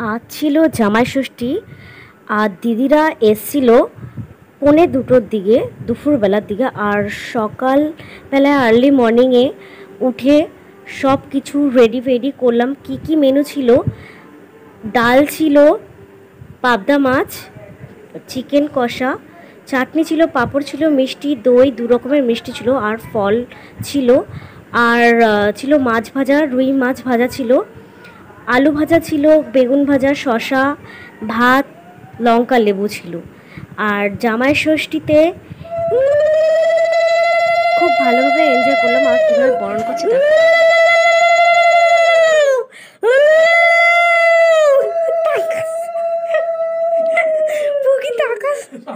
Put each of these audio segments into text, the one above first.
আজ ছিল জামাই ষষ্ঠী। আর দিদিরা এসছিল 1:45-2টোর দিকে, দুপুরবেলার দিকে। আর সকালবেলায় আর্লি মর্নিংয়ে উঠে সব কিছু রেডি করলাম। কি কি মেনু ছিল? ডাল ছিল, পাবদা মাছ, চিকেন কষা, চাটনি ছিল, পাঁপড় ছিল, মিষ্টি, দই, 2 রকমের মিষ্টি ছিল, আর ফল ছিল। আর ছিল মাছ ভাজা, রুই মাছ ভাজা ছিল, আলু ভাজা ছিল, বেগুন ভাজা, শশা, ভাত, লঙ্কা, লেবু ছিল। আর জামাই ষষ্ঠীতে খুব ভালোভাবে এনজয় করলাম। আর কীভাবে বরণ করছে তা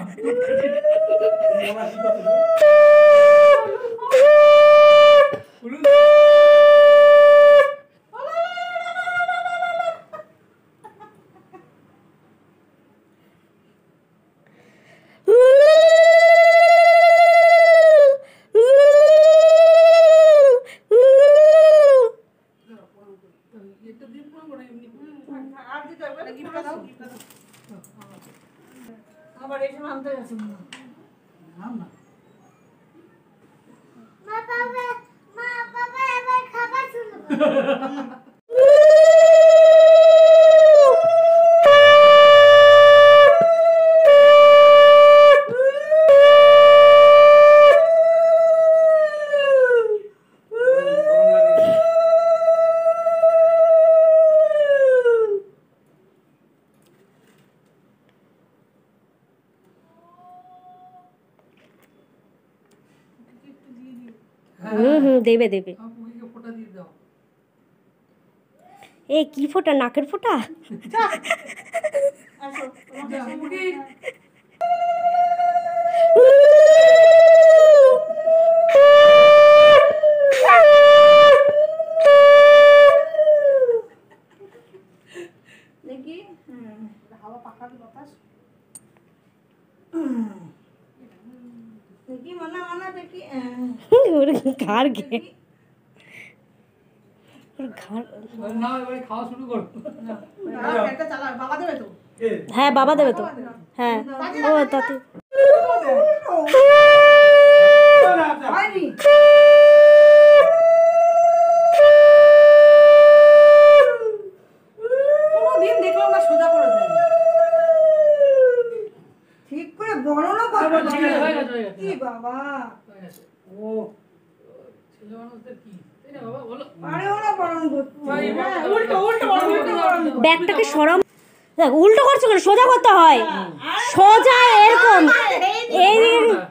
আবার এই সময় আনতে গেছে না না মা বাবা এবার খাবার শুরু করো। দেবে দেবে। এ কি ফোঁটা? নাকের ফোঁটা? দেখি হাওয়া পাখার বাতাস দেখি মনা মনা দেখি ওর ঘাড় ঘে ওর ঘাড় না এবারে খাওয়া শুরু করো। একটা চালা বাবা দেবে তো? হ্যাঁ বাবা দেবে তো। হ্যাঁ ও তাতে হয়নি কোনোদিন দেখলাম না সোজা করে দেয় ঠিক করে বর্ণনা করবে কি বাবা ও ছেলে মানুষদের কি তাই না বাবা বলো? আরে ওরা বরণ করতে উল্টো উল্টো ব্যাগটাকে সরম দেখ, উল্টো করছো কেন? সোজা করতে হয়, সোজা এরকম এই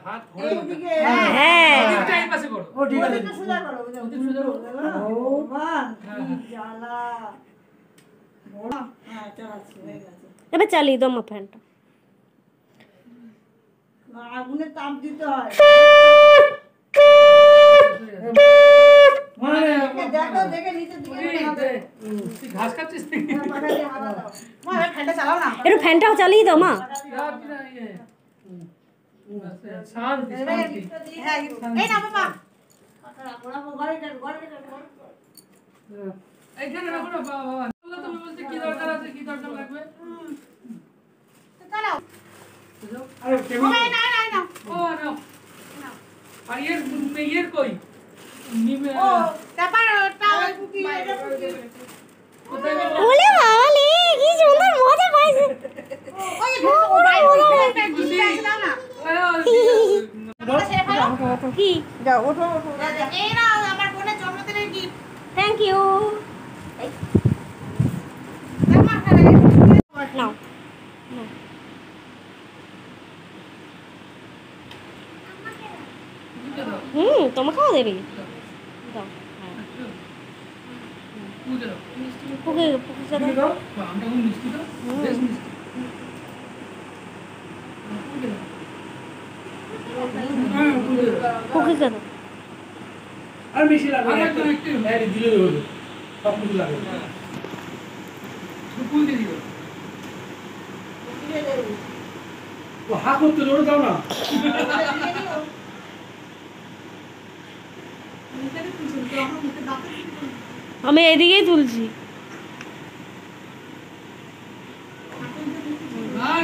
হাত ধরে এইদিকে হ্যাঁ ওদিকটা এই পাশে করো। ও ঠিক আছে ওদিকটা সোজা করো ওদিক সোজা করো। ভগবান কি জ্বালা বড় হ্যাঁ চালাচ্ছি হয়ে গেছে এবার চালিয়ে দাও মা ফ্যানটা। আগুনে তাপ দিতে হয় দেখো দেখে নিচের দিকে তুই ঘাস খাচ্ছিস নাকি? মা ফ্যানটা চালাও না একটু ফ্যানটাও চালিয়ে দাও মা। শান্তি শান্তি। হ্যাঁ এই না বাবা এইখানে রাখো না বাবা। তুমি বলতে কি দরকার আছে, কি দরকার লাগবে? চালাও আরে কেমন? না না না ও না। আর এর কই? নিমে ও তারপর টাওয়াল কুকি এটা কুকি কোথায় গেল? ওলে বাবা লে কি সুন্দর মজা পাইছে। ওই ও বাইরে একটা জিনিস আছে না কি যাও ওঠো ওঠো এই না আমার বোনের জন্মদিনের গিফট থ্যাংক ইউ। নাও তোমাকেও দেবে। দাও হ্যাঁ পুজো দাও। পুকে পুকে পুজো দাও। আমটা কোন মিষ্টি দাও? বেশ মিষ্টি। পুজো দাও। হ্যাঁ পুজো দাও। পুকে দাও। আর বেশি লাগবে আর না, একটু একটু হ্যাঁ দিলে হলো সব কিছু লাগবে ফুল দিয়ে দিও। তো হাত করতে জোরে দাও না আমি এদিকেই তুলছি।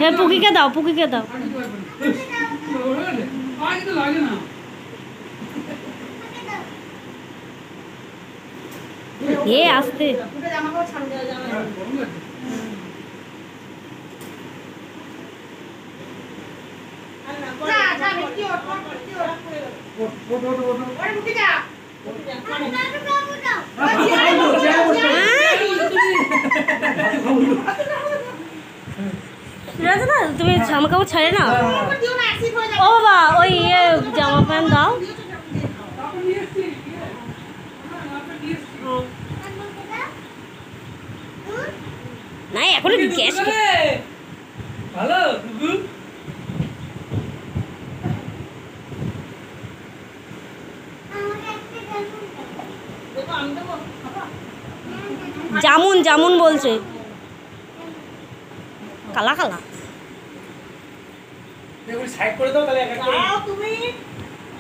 হ্যাঁ পুকিকে দাও, পুকিকে দাও। লাগে না এ আসতে গরম লাগছে রাজা তুমি জামা কাপড় ছাড়ে না। ও বাবা ওই জামা প্যান্ট দাও। না এখন গ্যাস ভালো জামুন জামুন বলছে, কালা কালা। সাইড করে দাও তাহলে এক এক করে তুমি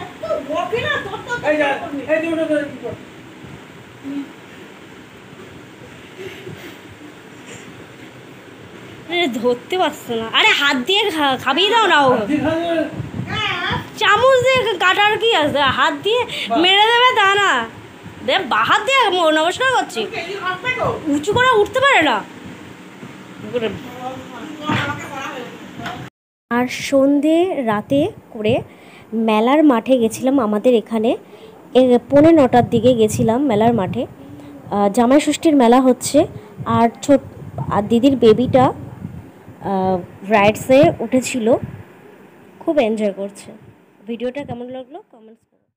একটু বকে না তোর তো এই যা এই দিও না কি কর ধরতে পারছে না। আরে হাত দিয়ে খাবিয়ে দাও না। ও দিখাবে চামচ দিয়ে কাটার কি আছে, হাত দিয়ে মেরে দেবে তা না। দেখ হাত দিয়ে নমস্কার করছি, উঁচু করে উঠতে পারে না। আর সন্ধে রাতে করে মেলার মাঠে গেছিলাম আমাদের এখানে, 9:45টার দিকে গেছিলাম মেলার মাঠে। জামাই ষষ্ঠীর মেলা হচ্ছে, আর আর দিদির বেবিটা রাইডসে উঠেছিল, খুব এনজয় করছে। ভিডিওটা কেমন লাগলো কমেন্টস